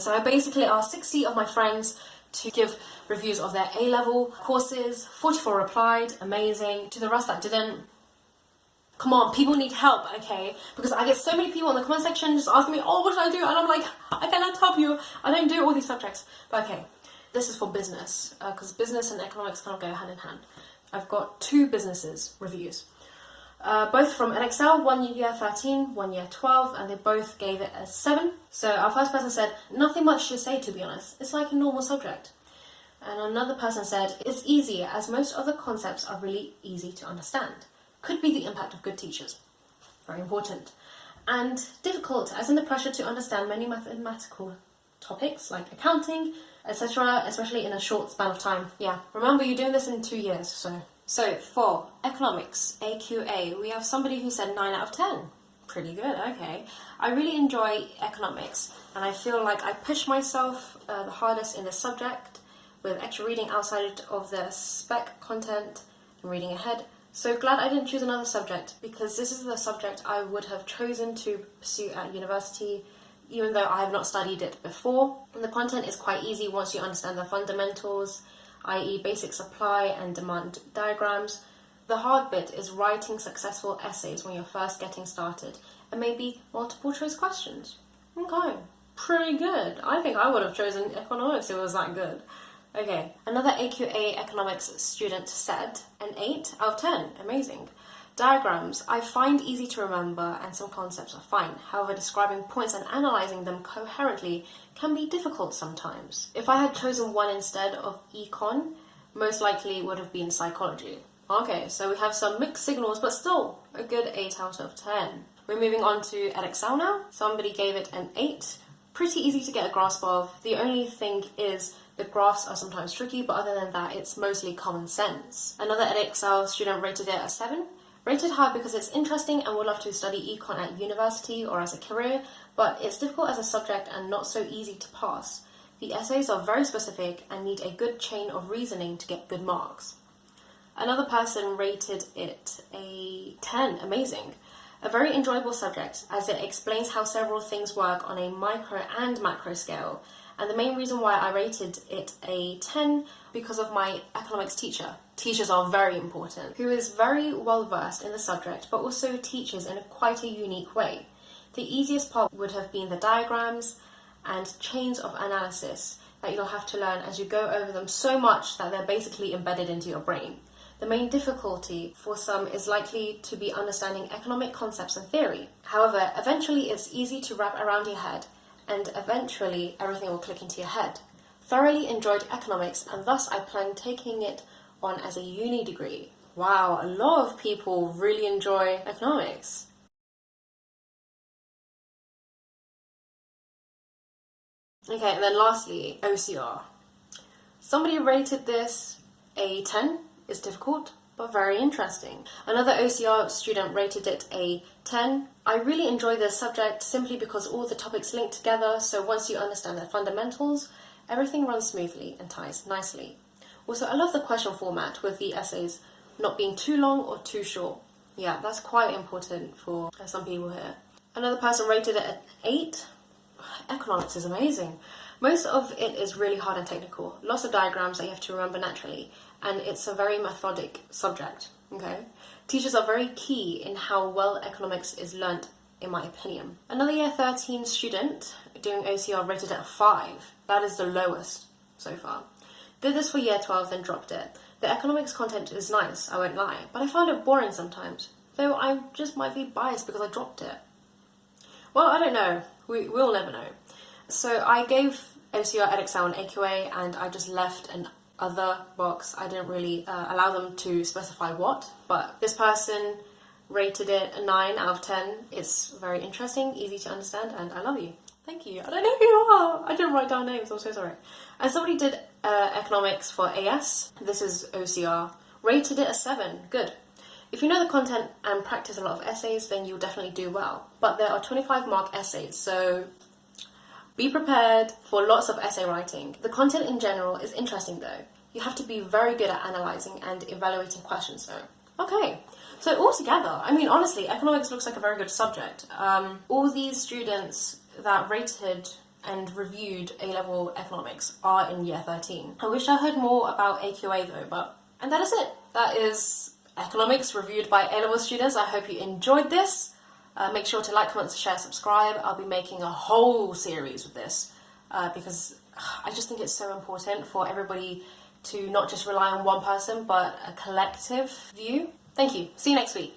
So I basically asked 60 of my friends to give reviews of their A-level courses. 44 replied, amazing. To the rest that didn't, come on, people need help, okay? Because I get so many people in the comment section just asking me, oh, what should I do? And I'm like, I cannot help you. I don't do all these subjects. But okay, this is for business, because business and economics kind of go hand in hand. I've got 2 businesses reviews. Both from Edexcel, one year 13, one year 12, and they both gave it a 7. So our first person said, nothing much to say, to be honest. It's like a normal subject. And another person said, it's easy as most of the concepts are really easy to understand. Could be the impact of good teachers. Very important. And difficult, as in the pressure to understand many mathematical topics like accounting, etc., especially in a short span of time. Yeah, remember you're doing this in 2 years, so. So for economics, AQA, we have somebody who said 9 out of 10. Pretty good, okay. I really enjoy economics, and I feel like I push myself the hardest in this subject with extra reading outside of the spec content and reading ahead. So glad I didn't choose another subject, because this is the subject I would have chosen to pursue at university, even though I have not studied it before. And the content is quite easy once you understand the fundamentals, i.e. basic supply and demand diagrams. The hard bit is writing successful essays when you're first getting started, and maybe multiple choice questions. Okay, pretty good. I think I would have chosen economics if it was that good. Okay, another AQA economics student said an 8 out of 10. Amazing. Diagrams I find easy to remember and some concepts are fine. However, describing points and analysing them coherently can be difficult sometimes. If I had chosen one instead of econ, most likely would have been psychology. Okay, so we have some mixed signals, but still a good 8 out of 10. We're moving on to Edexcel now. Somebody gave it an 8. Pretty easy to get a grasp of. The only thing is the graphs are sometimes tricky, but other than that, it's mostly common sense. Another Edexcel student rated it a 7. Rated high because it's interesting and would love to study econ at university or as a career, but it's difficult as a subject and not so easy to pass. The essays are very specific and need a good chain of reasoning to get good marks. Another person rated it a 10, amazing. A very enjoyable subject as it explains how several things work on a micro and macro scale. And the main reason why I rated it a 10 because of my economics teacher. Teachers are very important, who is very well versed in the subject but also teaches in quite a unique way. The easiest part would have been the diagrams and chains of analysis that you'll have to learn as you go over them so much that they're basically embedded into your brain. The main difficulty for some is likely to be understanding economic concepts and theory. However, eventually it's easy to wrap around your head, and eventually everything will click into your head. Thoroughly enjoyed economics, and thus I plan taking it on as a uni degree. Wow, a lot of people really enjoy economics. Okay, and then lastly, OCR. Somebody rated this a 10. It's difficult, but very interesting. Another OCR student rated it a 10. I really enjoy this subject simply because all the topics link together, so once you understand the fundamentals, everything runs smoothly and ties nicely. Also, I love the question format with the essays not being too long or too short. Yeah, that's quite important for some people here. Another person rated it an 8. Economics is amazing. Most of it is really hard and technical. Lots of diagrams that you have to remember naturally, and it's a very methodic subject, okay? Teachers are very key in how well economics is learnt, in my opinion. Another year 13 student doing OCR rated it a 5. That is the lowest so far. Did this for year 12, then dropped it. The economics content is nice, I won't lie, but I found it boring sometimes, though I just might be biased because I dropped it. Well, I don't know. We'll never know. So I gave OCR, Edexcel and AQA, and I just left an other box. I didn't really allow them to specify what, but this person rated it a 9 out of 10. It's very interesting, easy to understand, and I love you. Thank you. I don't know who you are. I didn't write down names, I'm so sorry. And somebody did economics for AS. This is OCR. Rated it a 7. Good. If you know the content and practice a lot of essays, then you'll definitely do well. But there are 25 mark essays, so be prepared for lots of essay writing. The content in general is interesting though. You have to be very good at analysing and evaluating questions though. Okay, so altogether, I mean honestly, economics looks like a very good subject. All these students that rated and reviewed A-level economics are in year 13. I wish I heard more about AQA though, and that is it. That is economics reviewed by A-level students. I hope you enjoyed this. Make sure to like, comment, share, subscribe. I'll be making a whole series with this because I just think it's so important for everybody to not just rely on one person, but a collective view. Thank you. See you next week.